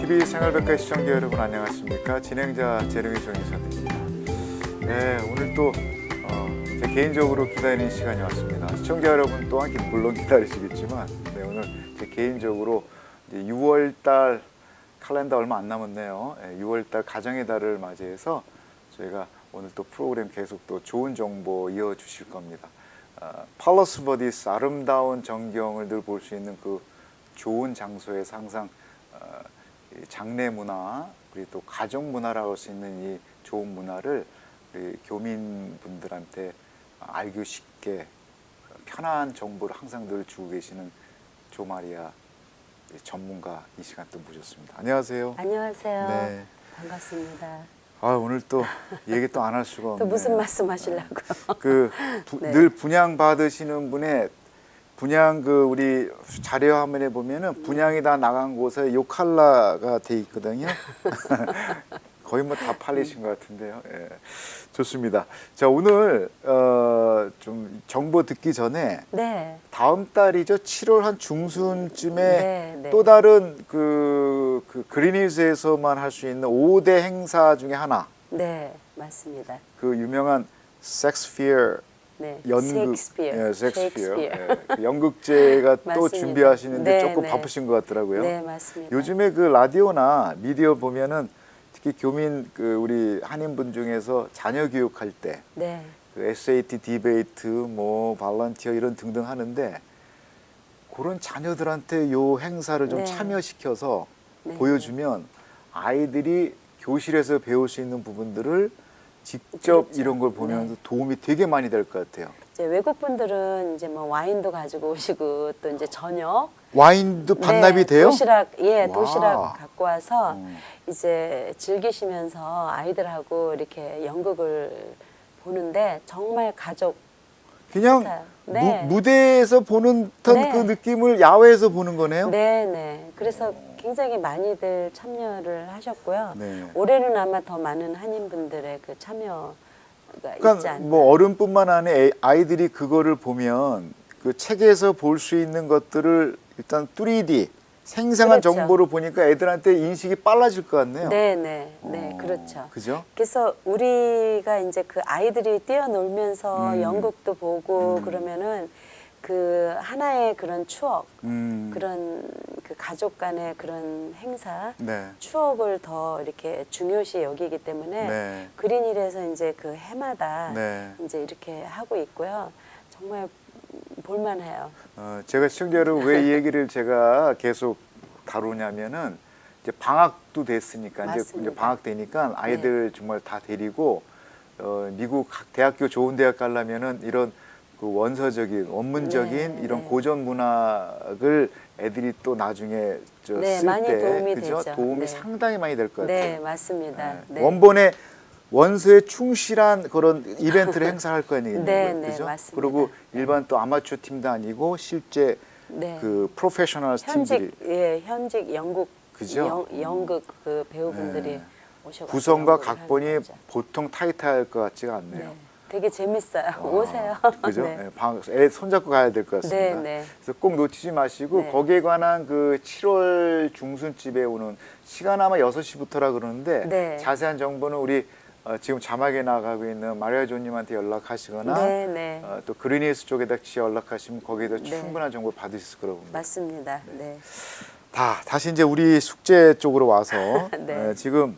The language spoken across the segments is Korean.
TV 생활백과 시청자 여러분 안녕하십니까? 진행자 제르미 정의사입니다. 네, 오늘 또 제 개인적으로 기다리는 시간이 왔습니다. 시청자 여러분 또한 물론 기다리시겠지만 오늘 제 개인적으로 이제 6월달 칼렌더 얼마 안 남았네요. 6월달 가정의 달을 맞이해서 저희가 오늘 또 프로그램 계속 또 좋은 정보 이어주실 겁니다. 팔러스 버디스 아름다운 전경을 늘 볼 수 있는 그 좋은 장소에서 항상 장례 문화 그리고 또 가족 문화라고 할 수 있는 이 좋은 문화를 우리 교민분들한테 알기 쉽게 편한 정보를 항상 늘 주고 계시는 조마리아 전문가 이 시간 또 모셨습니다. 안녕하세요. 안녕하세요. 네. 반갑습니다. 오늘 또 얘기 또 안 할 수가 없네요. 또 무슨 말씀 하시려고요? 네. 늘 분양 받으시는 분의 분양 우리 자료 화면에 보면은 분양이 다 나간 곳에 요 컬러가 돼 있거든요. 거의 뭐 다 팔리신 것 같은데요. 예. 좋습니다. 자, 오늘 좀 정보 듣기 전에 네. 다음 달이죠. 7월 한 중순쯤에 네. 또 다른 그 그리니즈에서만 할 수 있는 5대 행사 중에 하나. 네, 맞습니다. 그 유명한 섹스피어 네. 연극, 셰익스피어. 셰익스피어. 그 연극제가 또 맞습니다. 준비하시는데 네, 조금 네. 바쁘신 것 같더라고요. 네, 맞습니다. 요즘에 그 라디오나 미디어 보면은 특히 교민 우리 한인분 중에서 자녀 교육할 때 네. 그 SAT 디베이트 뭐 발런티어 이런 등등 하는데 그런 자녀들한테 요 행사를 좀 네. 참여시켜서 네. 보여주면 아이들이 교실에서 배울 수 있는 부분들을 직접 그렇죠. 이런 걸 보면서 네. 도움이 되게 많이 될 것 같아요. 이제 외국 분들은 이제 뭐 와인도 가지고 오시고 또 이제 저녁 와인도 반납이 네, 돼요? 도시락 와. 도시락 갖고 와서 음. 이제 즐기시면서 아이들하고 이렇게 연극을 보는데 정말 가족 그냥 행사요. 네. 무대에서 보는 듯한 네. 그 느낌을 야외에서 보는 거네요? 네. 그래서 굉장히 많이들 참여를 하셨고요. 네. 올해는 아마 더 많은 한인분들의 그 참여가 있지 그러니까 않나. 뭐 어른뿐만 아니라 아이들이 그거를 보면 그 책에서 볼 수 있는 것들을 일단 3D 생생한 그렇죠. 정보를 보니까 애들한테 인식이 빨라질 것 같네요. 네, 어, 그렇죠. 그죠? 그래서 우리가 이제 그 아이들이 뛰어놀면서 연극도 보고 그러면은 그 하나의 그런 추억, 그런 그 가족 간의 그런 행사, 네. 추억을 더 이렇게 중요시 여기기 때문에 네. 그린힐에서 이제 그 해마다 네. 이제 이렇게 하고 있고요. 정말 볼만해요. 제가 시청자 여러분 왜 이 얘기를 제가 계속 다루냐면은 이제 방학도 됐으니까 이제 맞습니다. 방학 되니까 아이들 정말 다 데리고 미국 각 대학교 좋은 대학 가려면은 이런 그 원서적인 원문적인 네, 이런 네. 고전 문학을 애들이 또 나중에 네, 쓸 많이 때 도움이 그죠? 되죠. 도움이 네. 상당히 많이 될 것 같아요. 네, 맞습니다. 네. 원본의 원서에 충실한 그런 이벤트를 행사할 거 아니겠어요, 네, 그죠? 맞습니다. 그리고 일반 또 아마추어 팀도 아니고 실제 네. 그 프로페셔널 팀들이 현직 연극 그죠? 연극 그 배우분들이 네. 오셔서 구성과 각본이 보통 타이트할 것 같지가 않네요. 네. 되게 재밌어요. 오세요. 그죠? 네. 네, 애 손잡고 가야 될 것 같습니다. 네. 그래서 꼭 놓치지 마시고 네. 거기에 관한 그 7월 중순쯤에 오는 시간 아마 6시부터라 그러는데 네. 자세한 정보는 우리 지금 자막에 나가고 있는 마리아 조님한테 연락하시거나 네. 또 그리니스 쪽에다 연락하시면 거기에다 네. 충분한 정보를 받으실 수 있을 거라고 봅니다. 맞습니다. 네. 다시 이제 우리 숙제 쪽으로 와서 네. 지금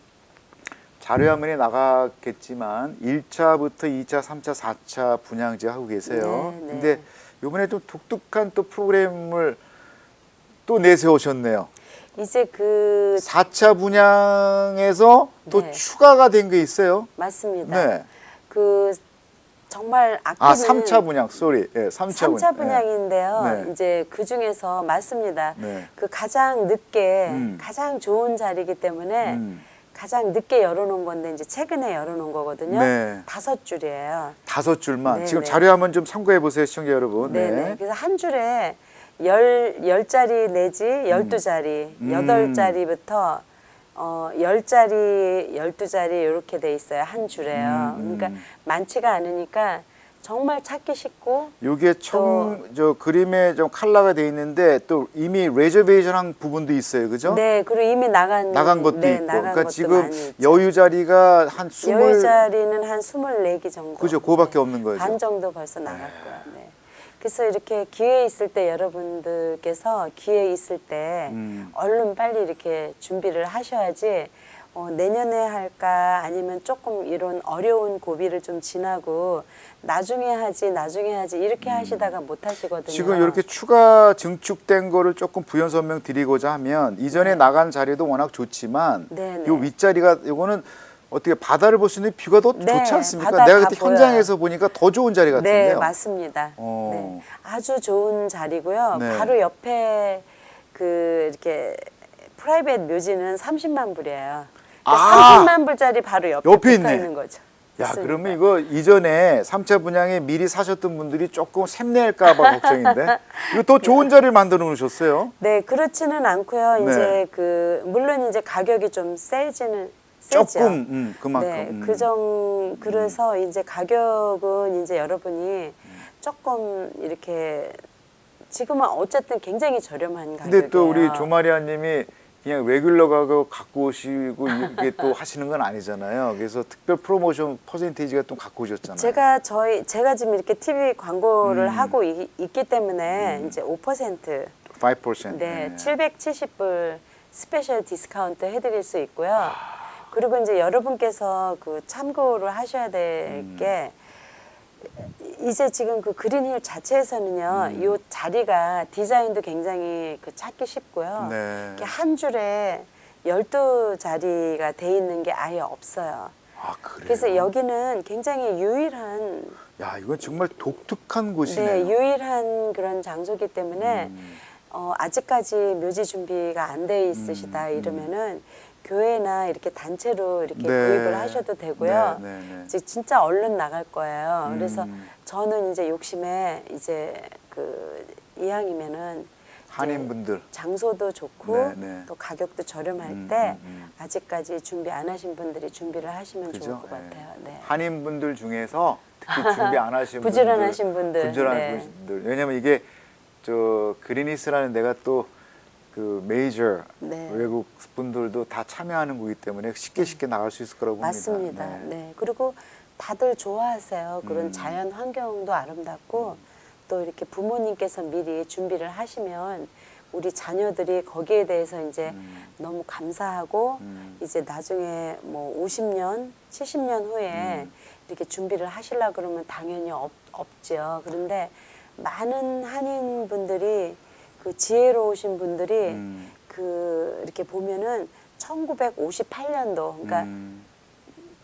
자료 화면에 나가겠지만 1차부터 2차, 3차, 4차 분양제 하고 계세요. 네. 근데 이번에 좀 독특한 또 프로그램을 또 내세우셨네요. 이제 그 4차 분양에서 또 네. 추가가 된 게 있어요. 맞습니다. 네. 그 정말 아끼는 3차 분양, 쏘리. 예, 3차 3차 분양. 분양인데요. 네. 이제 그 중에서 맞습니다. 네. 그 가장 늦게 가장 좋은 자리이기 때문에 가장 늦게 열어놓은 건데 이제 최근에 열어놓은 거거든요. 네. 5줄이에요. 5줄만. 네, 지금 네. 자료 한번 좀 참고해 보세요, 시청자 여러분. 네네. 그래서 한 줄에 10자리 내지 12자리, 8자리부터 10자리, 12자리 이렇게 돼 있어요. 한 줄에요. 그러니까 많지가 않으니까 정말 찾기 쉽고 요게 저 그림에 좀 컬러가 돼 있는데 또 이미 레저베이션한 부분도 있어요, 그죠? 네, 그리고 이미 나간 것도 네, 있고. 나간 그러니까 것도 지금 많이 있죠. 여유 자리가 한 20, 여유 자리는 한 24개 정도. 그죠? 그거밖에 없는 거죠. 반 정도 벌써 나갔고요. 네. 그래서 이렇게 기회 있을 때 여러분들께서 기회 있을 때 얼른 빨리 이렇게 준비를 하셔야지 내년에 할까 아니면 조금 이런 어려운 고비를 좀 지나고 나중에 하지 이렇게 하시다가 못 하시거든요. 지금 이렇게 추가 증축된 거를 조금 부연 설명 드리고자 하면 이전에 나간 자리도 워낙 좋지만 네, 네. 요 윗자리가 요거는 어떻게 바다를 볼 수 있는 뷰가 더 네, 좋지 않습니까? 바다 내가 다 그때 보여요. 현장에서 보니까 더 좋은 자리 같은데요. 네, 맞습니다. 네. 아주 좋은 자리고요. 네. 바로 옆에 그 이렇게 프라이빗 묘지는 30만 불이에요. 그러니까 30만 불짜리 바로 옆에 붙어 있네. 있는 거죠. 야, 있습니다. 그러면 이거 이전에 3차 분양에 미리 사셨던 분들이 조금 샘내할까 봐 걱정인데 이거 더 좋은 자리를 만들어 놓으셨어요. 네, 그렇지는 않고요. 네. 이제 물론 이제 가격이 좀 세죠. 조금 그만큼. 네, 그래서 이제 가격은 이제 여러분이 조금 이렇게 지금은 어쨌든 굉장히 저렴한 가격이에요. 근데 또 우리 조마리아님이 그냥 레귤러 가격 갖고 오시고 이게 또 하시는 건 아니잖아요. 그래서 특별 프로모션 퍼센테이지가 또 갖고 오셨잖아요. 제가 지금 이렇게 TV 광고를 하고 있기 때문에 이제 5% 5%. 네, 770불 스페셜 디스카운트 해드릴 수 있고요. 그리고 이제 여러분께서 그 참고를 하셔야 될 게 이제 지금 그 그린힐 자체에서는요, 이 자리가 디자인도 굉장히 찾기 쉽고요. 네. 이렇게 한 줄에 12자리가 돼 있는 게 아예 없어요. 아, 그래요? 그래서 여기는 굉장히 유일한 야, 이건 정말 독특한 네, 곳이네요. 유일한 그런 장소기 때문에 아직까지 묘지 준비가 안 돼 있으시다 이러면은 교회나 이렇게 단체로 이렇게 네. 구입을 하셔도 되고요. 네, 네, 네. 이제 진짜 얼른 나갈 거예요. 그래서 저는 이제 욕심에 이제 이왕이면은 한인분들. 장소도 좋고 네, 네. 또 가격도 저렴할 때 아직까지 준비 안 하신 분들이 준비를 하시면 그죠? 좋을 것 네. 같아요. 네. 한인분들 중에서 특히 준비 안 하신 부지런하신 분들. 부지런한 네. 분들. 왜냐면 이게 그리니스라는 데가 또 그 메이저 네. 외국 분들도 다 참여하는 거기 때문에 쉽게 나갈 수 있을 거라고 봅니다. 맞습니다. 네. 네. 그리고 다들 좋아하세요. 그런 자연 환경도 아름답고 또 이렇게 부모님께서 미리 준비를 하시면 우리 자녀들이 거기에 대해서 이제 너무 감사하고 이제 나중에 뭐 50년, 70년 후에 이렇게 준비를 하시려 그러면 당연히 없죠. 그런데 많은 한인분들이 지혜로우신 분들이 이렇게 보면은 1958년도 그러니까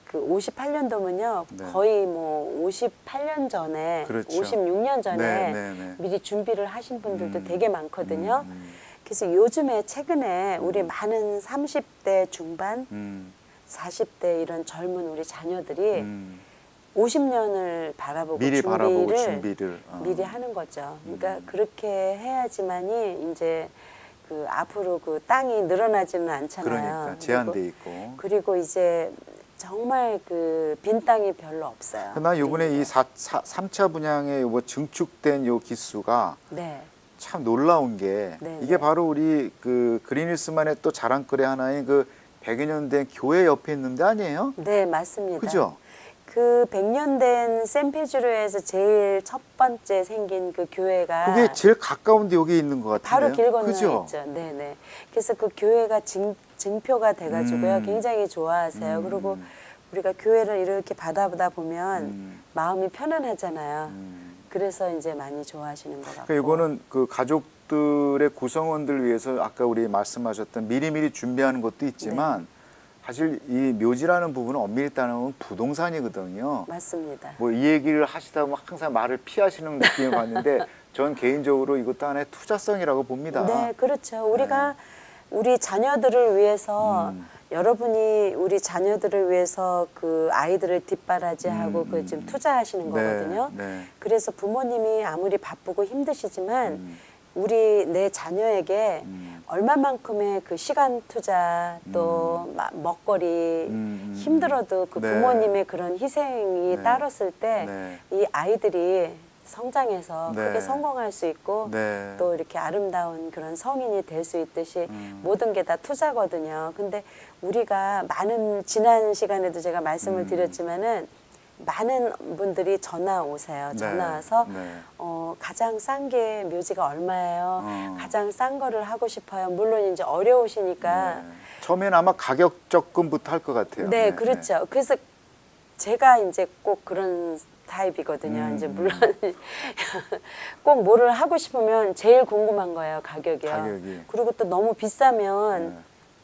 그 58년도면요 네. 거의 뭐 58년 전에 그렇죠. 56년 전에 네, 네, 네. 미리 준비를 하신 분들도 되게 많거든요. 그래서 요즘에 최근에 우리 많은 30대 중반, 40대 이런 젊은 우리 자녀들이 50년을 바라보고 미리 바라보고 준비를 미리 하는 거죠. 그러니까 그렇게 해야지만이 이제 앞으로 땅이 늘어나지는 않잖아요. 그러니까 제한돼 있고. 그리고 이제 정말 빈 땅이 별로 없어요. 나 요번에 이 그러니까. 3차 분양에 요거 증축된 요 기수가 네. 참 놀라운 게 네, 이게 네. 바로 바로 우리 그리니스만의 또 자랑거리 하나인 100여 년 된 교회 옆에 있는 데 아니에요? 네, 맞습니다. 그죠? 100년 된 샌페드로에서 제일 첫 번째 생긴 그 교회가 그게 제일 가까운 데 여기 있는 것 같은데요. 바로 길 건너에 그죠? 있죠. 네네. 그래서 그 교회가 증표가 돼가지고요. 굉장히 좋아하세요. 그리고 우리가 교회를 이렇게 받아보다 보면 마음이 편안하잖아요. 그래서 이제 많이 좋아하시는 것 같고. 그러니까 이거는 그 가족들의 구성원들 위해서 아까 우리 말씀하셨던 미리미리 준비하는 것도 있지만 사실 이 묘지라는 부분은 엄밀히 따르면 부동산이거든요. 맞습니다. 뭐 이 얘기를 하시다 보면 항상 말을 피하시는 느낌을 받는데 전 개인적으로 이것도 하나의 투자성이라고 봅니다. 네, 그렇죠. 우리가 우리 자녀들을 위해서 여러분이 우리 자녀들을 위해서 그 아이들을 뒷바라지하고 좀 투자하시는 네, 거거든요. 네. 그래서 부모님이 아무리 바쁘고 힘드시지만 우리 내 자녀에게 얼마만큼의 그 시간 투자 또 먹거리 힘들어도 그 네. 부모님의 그런 희생이 네. 따랐을 때 이 네. 아이들이 성장해서 네. 크게 성공할 수 있고 네. 또 이렇게 아름다운 그런 성인이 될 수 있듯이 모든 게 다 투자거든요. 근데 우리가 지난 시간에도 제가 말씀을 드렸지만은 많은 분들이 전화 오세요. 네. 전화 와서 네. 가장 싼 게 묘지가 얼마예요? 가장 싼 거를 하고 싶어요. 물론 이제 어려우시니까. 네. 처음엔 아마 가격 접근부터 할 것 같아요. 네, 그렇죠. 그래서 제가 이제 꼭 그런 타입이거든요. 이제 물론 꼭 뭐를 하고 싶으면 제일 궁금한 거예요, 가격이요. 가격이. 그리고 또 너무 비싸면 네.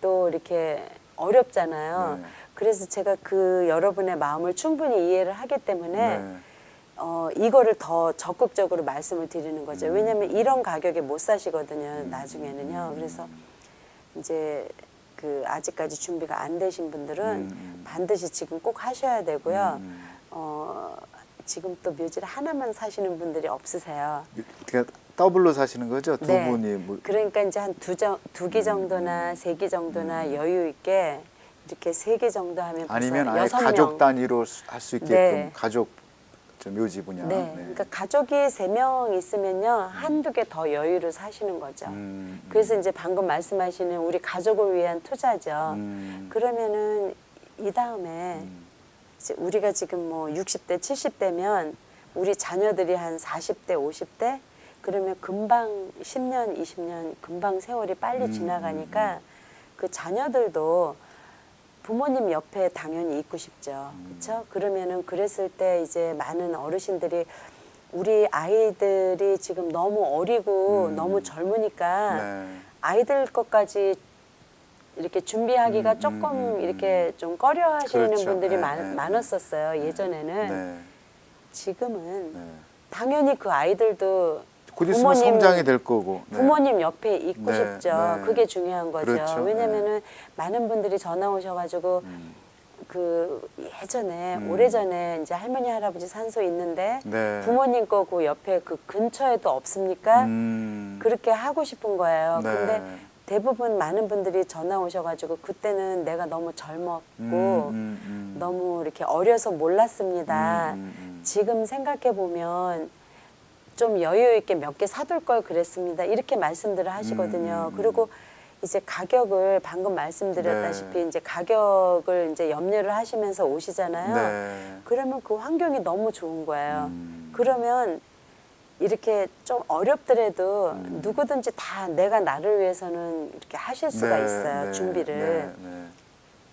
또 이렇게 어렵잖아요. 네. 그래서 제가 그 여러분의 마음을 충분히 이해를 하기 때문에 네. 이거를 더 적극적으로 말씀을 드리는 거죠. 왜냐하면 이런 가격에 못 사시거든요, 나중에는요. 그래서 이제 그 아직까지 준비가 안 되신 분들은 반드시 지금 꼭 하셔야 되고요. 지금 또 묘지를 하나만 사시는 분들이 없으세요. 그러니까 더블로 사시는 거죠? 두 네. 분이. 뭐. 그러니까 이제 한 두 기 정도나 세 기 정도나 여유 있게 이렇게 세 개 정도 하면 아니면 벌써 아예 6명. 가족 단위로 할 수 있게끔 네. 가족 묘지 분야. 네. 그러니까 가족이 3명 있으면요. 한두 개 더 여유를 사시는 거죠. 그래서 이제 방금 말씀하시는 우리 가족을 위한 투자죠. 그러면은 이 다음에 이제 우리가 지금 뭐 60대, 70대면 우리 자녀들이 한 40대, 50대 그러면 금방 10년, 20년 금방 세월이 빨리 지나가니까 그 자녀들도 부모님 옆에 당연히 있고 싶죠. 그렇죠? 그러면은 그랬을 때 이제 많은 어르신들이 우리 아이들이 지금 너무 어리고 너무 젊으니까 네. 아이들 것까지 이렇게 준비하기가 조금 이렇게 좀 꺼려 하시는 그렇죠. 분들이 네, 많았었어요. 예전에는. 네. 지금은 네. 당연히 그 아이들도 곧 있으면 성장이 될 거고. 네. 부모님 옆에 있고 네, 싶죠. 네. 그게 중요한 거죠. 그렇죠. 왜냐면은 많은 분들이 전화 오셔가지고 그 예전에 오래전에 이제 할머니 할아버지 산소 있는데 네. 부모님 거 그 옆에 그 근처에도 없습니까? 그렇게 하고 싶은 거예요. 네. 근데 대부분 많은 분들이 전화 오셔가지고 그때는 내가 너무 젊었고 너무 이렇게 어려서 몰랐습니다. 지금 생각해 보면 좀 여유 있게 몇 개 사둘 걸 그랬습니다. 이렇게 말씀들을 하시거든요. 그리고 이제 가격을 방금 말씀드렸다시피 네. 이제 가격을 이제 염려를 하시면서 오시잖아요. 네. 그러면 그 환경이 너무 좋은 거예요. 그러면 이렇게 좀 어렵더라도 누구든지 다 내가 나를 위해서는 이렇게 하실 수가 네, 있어요. 네, 준비를. 네, 네.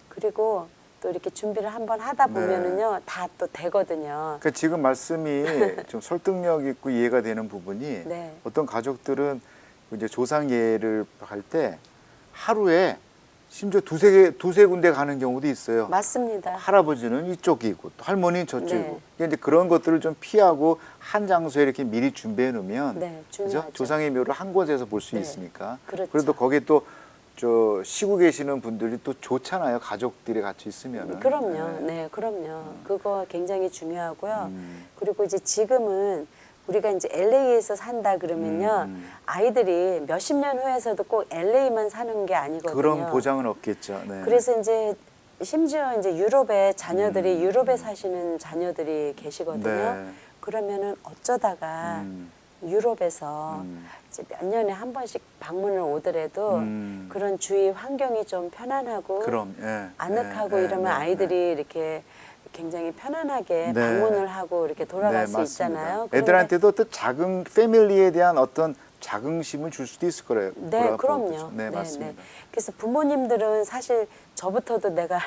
그리고 또 이렇게 준비를 한번 하다 보면은요, 다 또 되거든요. 그러니까 지금 말씀이 좀 설득력 있고 이해가 되는 부분이 네. 어떤 가족들은 이제 조상 예를 할 때 하루에 심지어 두세 군데 가는 경우도 있어요. 맞습니다. 할아버지는 이쪽이고 또 할머니는 저쪽이고. 네. 그러니까 이제 그런 것들을 좀 피하고 한 장소에 이렇게 미리 준비해 놓으면 네, 그죠? 중요하죠. 조상의 묘를 한 곳에서 볼 수 네, 있으니까. 그렇죠. 그래도 거기에 또 저 쉬고 계시는 분들이 또 좋잖아요. 가족들이 같이 있으면. 그럼요. 네, 그럼요. 그거 굉장히 중요하고요. 그리고 이제 지금은 우리가 이제 LA에서 산다 그러면요. 아이들이 몇십 년 후에서도 꼭 LA만 사는 게 아니거든요. 그런 보장은 없겠죠. 네. 그래서 이제 심지어 이제 유럽에 자녀들이 유럽에 사시는 자녀들이 계시거든요. 네. 그러면은 어쩌다가 유럽에서 이제 몇 년에 한 번씩 방문을 오더라도 그런 주위 환경이 좀 편안하고 그럼, 예. 아늑하고 예, 이러면 네, 아이들이 이렇게 굉장히 편안하게 네. 방문을 하고 이렇게 돌아갈 네, 수 맞습니다. 있잖아요. 그런데 애들한테도 또 작은 패밀리에 대한 어떤 자긍심을 줄 수도 있을 거예요. 네, 그럼요. 네, 맞습니다. 그래서 부모님들은 사실 저부터도 내가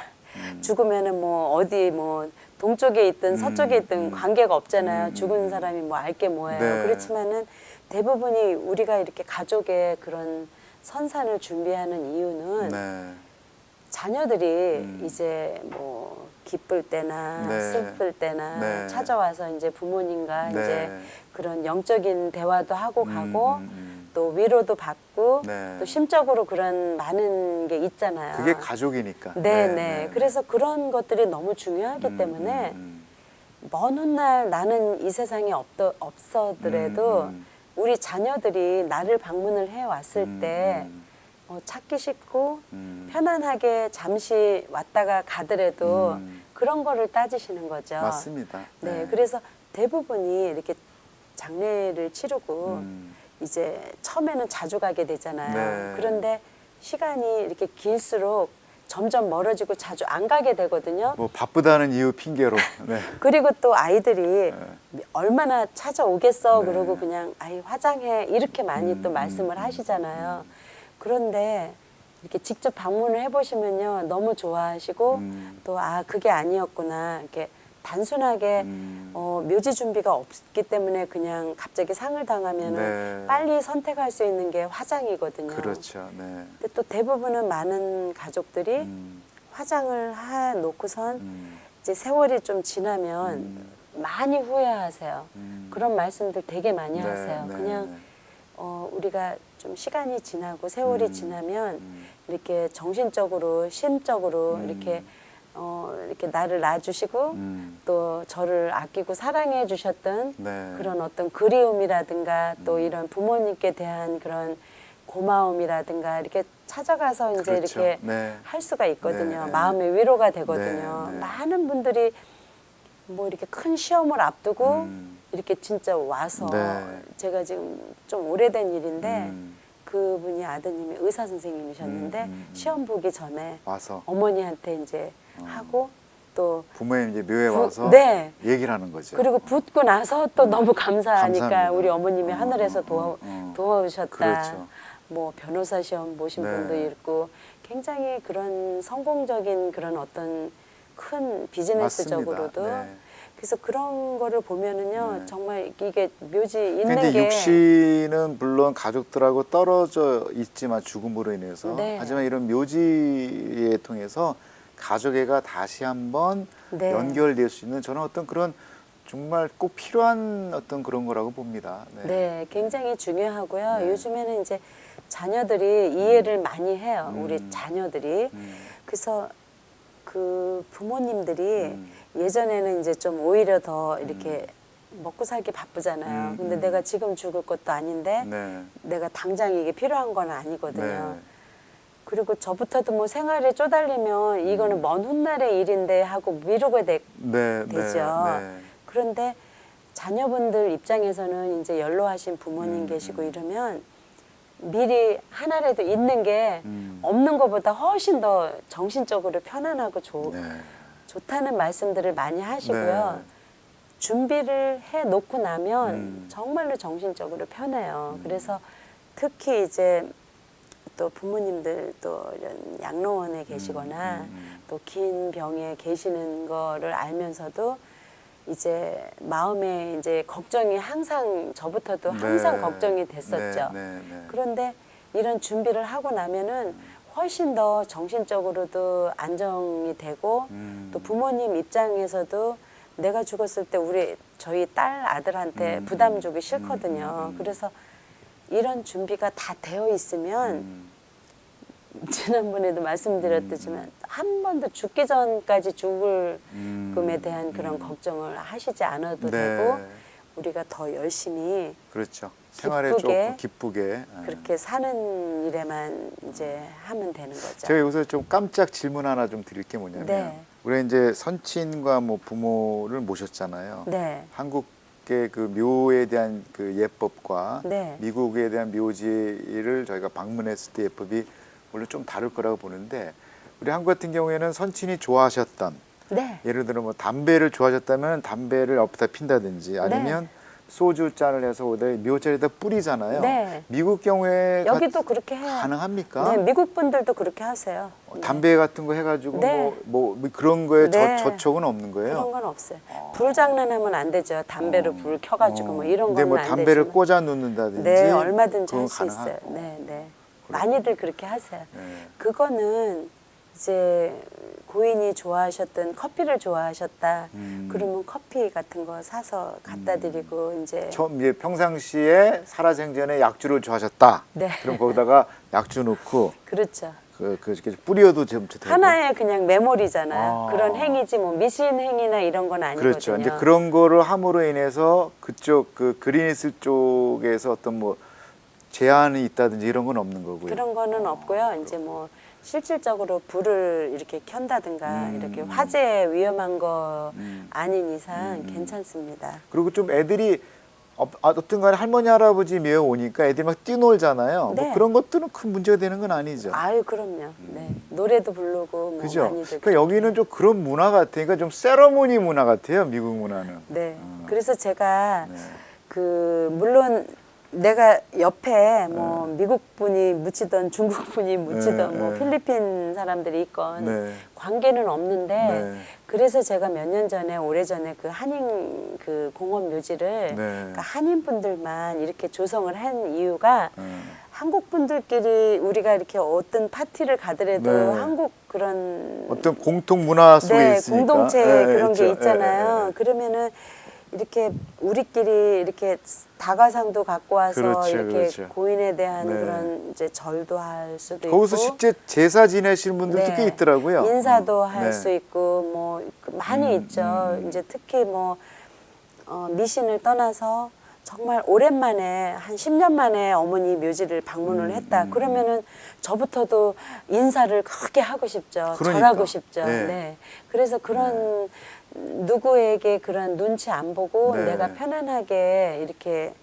죽으면은 뭐 어디 뭐 동쪽에 있든 서쪽에 있든 관계가 없잖아요. 죽은 사람이 뭐 알게 뭐예요. 네. 그렇지만은 대부분이 우리가 이렇게 가족의 그런 선산을 준비하는 이유는 네. 자녀들이 이제 뭐 기쁠 때나 네. 슬플 때나 네. 찾아와서 이제 부모님과 네. 이제 그런 영적인 대화도 하고 가고 또 위로도 받고 네. 또 심적으로 그런 많은 게 있잖아요. 그게 가족이니까. 네. 그래서 그런 것들이 너무 중요하기 때문에 먼 훗날 나는 이 세상에 없어더라도 우리 자녀들이 나를 방문을 해 왔을 때 찾기 쉽고 편안하게 잠시 왔다가 가더라도 그런 거를 따지시는 거죠. 맞습니다. 네, 그래서 대부분이 이렇게 장례를 치르고 이제 처음에는 자주 가게 되잖아요. 네. 그런데 시간이 이렇게 길수록 점점 멀어지고 자주 안 가게 되거든요. 뭐 바쁘다는 이유 핑계로. 네. 그리고 또 아이들이 얼마나 찾아오겠어. 네. 그러고 그냥 아이 화장해 이렇게 많이 또 말씀을 하시잖아요. 그런데 이렇게 직접 방문을 해보시면요 너무 좋아하시고 또 아 그게 아니었구나 이렇게 단순하게 묘지 준비가 없기 때문에 그냥 갑자기 상을 당하면은 네. 빨리 선택할 수 있는 게 화장이거든요. 그렇죠. 네. 근데 또 대부분은 많은 가족들이 화장을 해 놓고선 이제 세월이 좀 지나면 많이 후회하세요. 그런 말씀들 되게 많이 네, 하세요. 네, 그냥 네. 우리가 좀 시간이 지나고 세월이 지나면 이렇게 정신적으로 심적으로 이렇게 나를 놔주시고 또 저를 아끼고 사랑해 주셨던 네. 그런 어떤 그리움이라든가 또 이런 부모님께 대한 그런 고마움이라든가 이렇게 찾아가서 이제 그렇죠. 이렇게 네. 할 수가 있거든요. 네. 마음의 위로가 되거든요. 네, 네. 많은 분들이 뭐 이렇게 큰 시험을 앞두고 이렇게 진짜 와서 네. 제가 지금 좀 오래된 일인데 그분이 아드님이 의사 선생님이셨는데 시험 보기 전에 와서 어머니한테 이제 하고 또 부모님 이제 묘에 와서 네. 얘기를 하는 거죠. 그리고 붙고 나서 또 너무 감사하니까 감사합니다. 우리 어머님이 하늘에서 도와주셨다. 그렇죠. 뭐 변호사 시험 보신 네. 분도 있고 굉장히 그런 성공적인 그런 어떤 큰 비즈니스적으로도 맞습니다. 네. 그래서 그런 거를 보면은요 네. 정말 이게 묘지 있는 근데 게 육신은 물론 가족들하고 떨어져 있지만 죽음으로 인해서 네. 하지만 이런 묘지에 통해서 가족애가 다시 한번 네. 연결될 수 있는 저는 어떤 그런 정말 꼭 필요한 어떤 그런 거라고 봅니다. 네, 굉장히 중요하고요. 네. 요즘에는 이제 자녀들이 이해를 많이 해요. 우리 자녀들이. 그래서 그 부모님들이 예전에는 이제 좀 오히려 더 이렇게 먹고 살기 바쁘잖아요. 근데 내가 지금 죽을 것도 아닌데 네. 내가 당장 이게 필요한 건 아니거든요. 네. 그리고 저부터도 뭐 생활에 쪼달리면 이거는 먼 훗날의 일인데 하고 미루게 네. 되죠. 네. 그런데 자녀분들 입장에서는 이제 연로하신 부모님 계시고 이러면 미리 하나라도 있는 게 없는 것보다 훨씬 더 정신적으로 편안하고 네. 좋다는 말씀들을 많이 하시고요. 준비를 해 놓고 나면 정말로 정신적으로 편해요. 그래서 특히 이제 또 부모님들 또 이런 양로원에 계시거나 또 긴 병에 계시는 거를 알면서도 이제 마음에 이제 걱정이 항상 저부터도 항상 네. 걱정이 됐었죠. 네. 네. 그런데 이런 준비를 하고 나면은 훨씬 더 정신적으로도 안정이 되고 또 부모님 입장에서도 내가 죽었을 때 저희 딸 아들한테 부담 주기 싫거든요. 그래서 이런 준비가 다 되어 있으면 지난번에도 말씀드렸지만 한 번도 죽기 전까지 죽을 금에 대한 그런 걱정을 하시지 않아도 네. 되고 우리가 더 열심히 그렇죠. 생활에 기쁘게 조금 기쁘게. 그렇게 사는 일에만 이제 하면 되는 거죠. 제가 여기서 좀 깜짝 질문 하나 좀 드릴 게 뭐냐면 네. 우리 이제 선친과 뭐 부모를 모셨잖아요. 네. 한국의 그 묘에 대한 그 예법과 네. 미국에 대한 묘지를 저희가 방문했을 때 예법이 물론 좀 다를 거라고 보는데 우리 한국 같은 경우에는 선친이 좋아하셨던 네. 예를 들어 뭐 담배를 좋아하셨다면 담배를 옆에다 핀다든지 아니면 소주 잔을 해서 묘자리에다 뿌리잖아요. 네. 미국 경우에 여기도 그렇게 해요. 가능합니까? 네, 미국 분들도 그렇게 하세요. 네. 담배 같은 거 해가지고 네. 뭐 그런 거에 네. 저촉은 없는 거예요. 그런 건 없어요. 불 장난하면 안 되죠. 담배로 불 켜가지고 뭐 이런 근데 거는 뭐 안 담배를 되지만. 꽂아 놓는다든지 네, 얼마든지 그건 할 수 있어요. 가능하고. 네, 네. 많이들 그렇게 하세요. 네. 그거는 이제 고인이 좋아하셨던 커피를 좋아하셨다. 그러면 커피 같은 거 사서 갖다 드리고 이제 처음 이제 평상시에 살아생전에 약주를 좋아하셨다. 네. 그럼 거기다가 약주 넣고 그렇죠. 이렇게 뿌려도 좀 되고. 하나의 그냥 메모리잖아요. 아. 그런 행위지 뭐 미신 행위나 이런 건 아니거든요. 그렇죠. 이제 그런 거를 함으로 인해서 그쪽 그 그리니스 쪽에서 어떤 뭐 제한이 있다든지 이런 건 없는 거고요. 그런 거는 없고요. 이제 뭐 실질적으로 불을 이렇게 켠다든가 이렇게 화재 위험한 거 아닌 이상 괜찮습니다. 그리고 좀 애들이 어떤 간에 할머니 할아버지 미어 오니까 애들이 막 뛰놀잖아요. 네. 뭐 그런 것들은 큰 문제가 되는 건 아니죠. 아유 그럼요. 네. 노래도 부르고 뭐 그죠? 많이들. 그러니까 여기는 좀 그런 문화 같으니까 좀 세러모니 문화 같아요. 미국 문화는. 네. 그래서 제가 네. 그 물론 내가 옆에 뭐 미국 분이 묻히던 중국 분이 묻히던 네, 뭐 네. 필리핀 사람들이 있건 네. 관계는 없는데 네. 그래서 제가 몇 년 전에 오래전에 그 한인 그 공원 묘지를 네. 그러니까 한인 분들만 이렇게 조성을 한 이유가 한국 분들끼리 우리가 이렇게 어떤 파티를 가더라도 네. 한국 그런 어떤 공통 문화 속에 네, 있으니까. 공동체 예, 그런 있죠. 게 있잖아요. 예, 예. 그러면은 이렇게 우리끼리 이렇게 다가상도 갖고 와서 그렇죠, 이렇게 그렇죠. 고인에 대한 네. 그런 이제 절도 할 수도 거기서 있고 실제 제사 지내시는 분들도 네, 꽤 있더라고요. 인사도 할 네. 수 있고 뭐 많이 있죠. 이제 특히 뭐 미신을 떠나서 정말 오랜만에 한 10년 만에 어머니 묘지를 방문을 했다. 그러면은 저부터도 인사를 크게 하고 싶죠. 그러니까. 절하고 싶죠. 네. 네. 그래서 그런 누구에게 그런 눈치 안 보고 네. 내가 편안하게 이렇게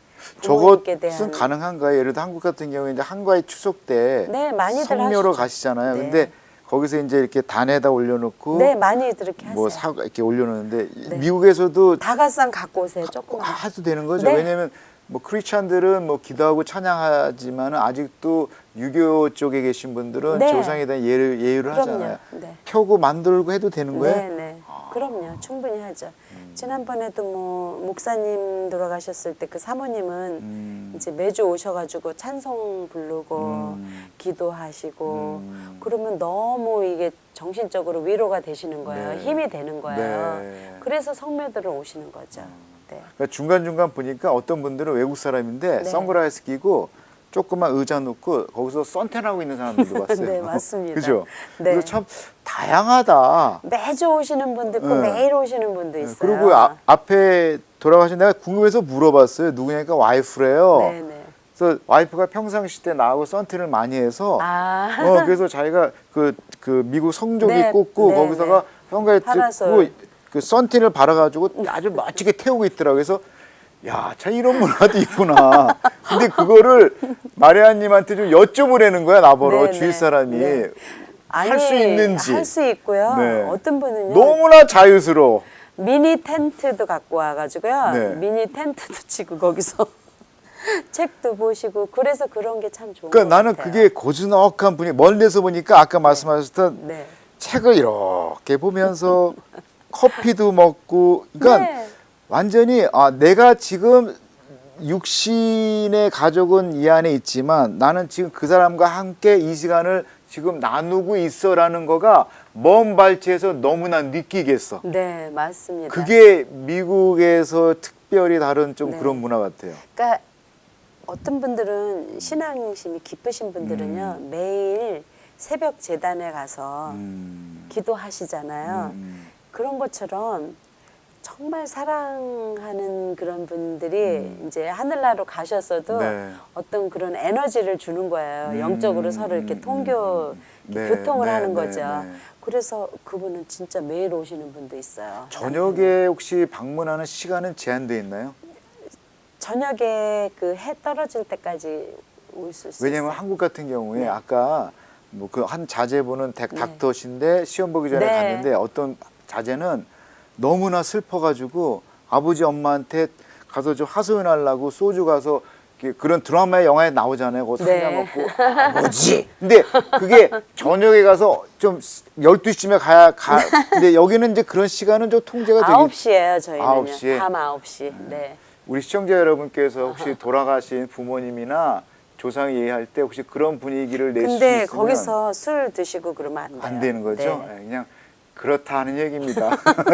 부모님께 저것은 대한 가능한가요? 예를 들어 한국 같은 경우에 이제 한가위 추석 때 네, 많이들 성묘로 하시죠. 가시잖아요. 네. 근데 거기서 이제 이렇게 단에다 올려놓고 네, 많이 이렇게 하세요. 뭐 사과 이렇게 올려놓는데 네. 미국에서도 다가상 갖고 오세요. 조금. 해도 되는 거죠. 네. 왜냐하면 뭐 크리스찬들은 뭐 기도하고 찬양하지만은 아직도 유교 쪽에 계신 분들은 네. 조상에 대한 예의를 그럼요. 하잖아요. 네. 펴고 만들고 해도 되는 거예요? 네, 네. 그럼요. 충분히 하죠. 지난번에도 뭐 목사님 돌아가셨을 때 그 사모님은 이제 매주 오셔가지고 찬송 부르고 기도하시고 그러면 너무 이게 정신적으로 위로가 되시는 거예요. 네. 힘이 되는 거예요. 네. 그래서 성묘들을 오시는 거죠. 네. 그러니까 중간중간 보니까 어떤 분들은 외국 사람인데 네. 선글라스 끼고 조그만 의자 놓고 거기서 선탠하고 있는 사람들도 봤어요. 네, 맞습니다. 그죠? 네. 그래서 참 다양하다. 매주 오시는 분도 있고 네. 매일 오시는 분도 있어요. 그리고 앞에 돌아가신 내가 궁금해서 물어봤어요. 누구냐니까 와이프래요. 네, 네. 그래서 와이프가 평상시 때 나하고 선탠을 많이 해서 아. 그래서 자기가 그 미국 성조기 네, 꽂고 네, 거기다가 네. 선글라스 파라솔. 찍고 그 선탠을 발아가지고 아주 멋지게 태우고 있더라고요. 그래서 야, 참 이런 문화도 있구나. 근데 그거를 마리아님한테 좀 여쭤보라는 거야, 나보러 네, 주위 네, 사람이. 네. 할 수 있는지. 할 수 있고요. 네. 어떤 분은요. 너무나 자유스러워. 미니 텐트도 갖고 와가지고요. 네. 미니 텐트도 치고 거기서 책도 보시고 그래서 그런 게 참 좋은 것 그러니까 나는 같아요. 그게 고즈넉한 분이 멀리 데서 보니까 아까 말씀하셨던 네. 책을 이렇게 보면서 커피도 먹고 그러니까 네. 완전히 내가 지금 육신의 가족은 이 안에 있지만 나는 지금 그 사람과 함께 이 시간을 지금 나누고 있어라는 거가 먼 발치에서 너무나 느끼겠어. 네, 맞습니다. 그게 미국에서 특별히 다른 좀 네. 그런 문화 같아요. 그러니까 어떤 분들은 신앙심이 깊으신 분들은요 매일 새벽 재단에 가서 기도하시잖아요. 그런 것처럼 정말 사랑하는 그런 분들이 이제 하늘나라로 가셨어도 네. 어떤 그런 에너지를 주는 거예요. 영적으로 서로 이렇게 통교, 네, 교통을 네, 하는 네, 거죠. 네. 그래서 그분은 진짜 매일 오시는 분도 있어요. 저녁에 혹시 방문하는 시간은 제한돼 있나요? 저녁에 그 해 떨어질 때까지 올 수 있어요. 왜냐면 한국 같은 경우에 네. 아까 뭐 그 한 자제분은 닥터신데 시험 보기 전에 네. 갔는데 어떤 자제는 너무나 슬퍼가지고 아버지 엄마한테 가서 좀 하소연하려고 소주 가서 그런 드라마에 영화에 나오잖아요. 그거 네. 상자 먹고 아버지. 근데 그게 저녁에 가서 좀 12시쯤에 근데 여기는 이제 그런 시간은 좀 통제가 되게 9시예요, 저희는요. 9시에? 밤 9시. 네. 우리 시청자 여러분께서 혹시 돌아가신 부모님이나 조상이 예할 때 혹시 그런 분위기를 내실 수 근데 있으면 거기서 술 드시고 그러면 안 돼요. 안 되는 거죠? 네. 예, 그냥 그렇다 하는 얘기입니다.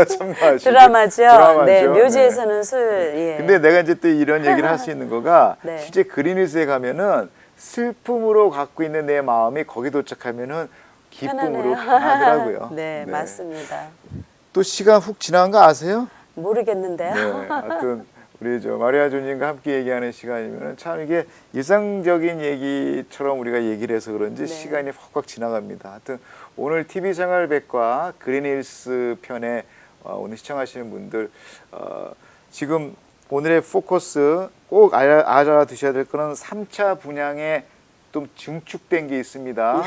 참고하시고. 드라마죠. 드라마죠. 네, 묘지에서는 술. 예. 근데 내가 이제 또 이런 얘기를 할 수 있는 거가 네. 실제 그리니스에 가면은 슬픔으로 갖고 있는 내 마음이 거기 도착하면은 기쁨으로 편하네요. 변하더라고요. 네, 맞습니다. 또 시간 훅 지난 거 아세요? 모르겠는데요. 네, 하여튼 우리 저 마리아 조님과 함께 얘기하는 시간이면 참 이게 일상적인 얘기처럼 우리가 얘기를 해서 그런지 네. 시간이 확확 지나갑니다. 하여튼 오늘 TV 생활백과 그린힐스 편에 오늘 시청하시는 분들 지금 오늘의 포커스 꼭 알아두셔야 될 거는 3차 분양에 좀 증축된 게 있습니다.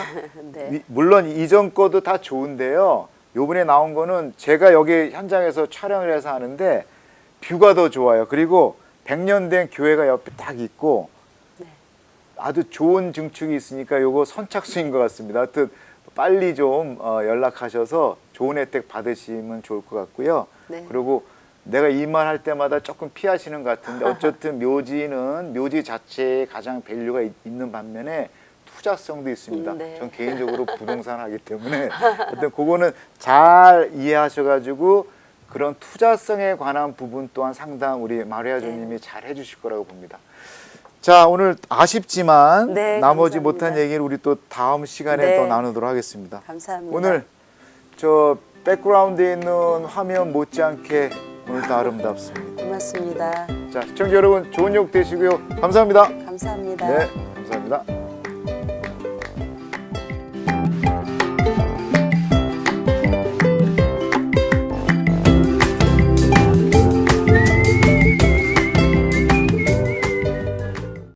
네. 물론 이전 거도 다 좋은데요. 요번에 나온 거는 제가 여기 현장에서 촬영을 해서 하는데 뷰가 더 좋아요. 그리고 100년 된 교회가 옆에 딱 있고 네. 아주 좋은 증축이 있으니까 요거 선착순인 것 같습니다. 하여튼 빨리 좀 연락하셔서 좋은 혜택 받으시면 좋을 것 같고요. 네. 그리고 내가 이 말 할 때마다 조금 피하시는 것 같은데 어쨌든 묘지는 묘지 자체에 가장 밸류가 있는 반면에 투자성도 있습니다. 네. 전 개인적으로 부동산 하기 때문에 하여튼 그거는 잘 이해하셔가지고 그런 투자성에 관한 부분 또한 상당 우리 마리아 조님이 잘 해주실 거라고 봅니다. 자, 오늘 아쉽지만 네, 나머지 감사합니다. 못한 얘기를 우리 또 다음 시간에 네. 또 나누도록 하겠습니다. 감사합니다. 오늘 저 백그라운드에 있는 화면 못지않게 오늘도 아름답습니다. 고맙습니다. 자, 시청자 여러분 좋은 욕 되시고요. 감사합니다. 감사합니다. 네, 감사합니다.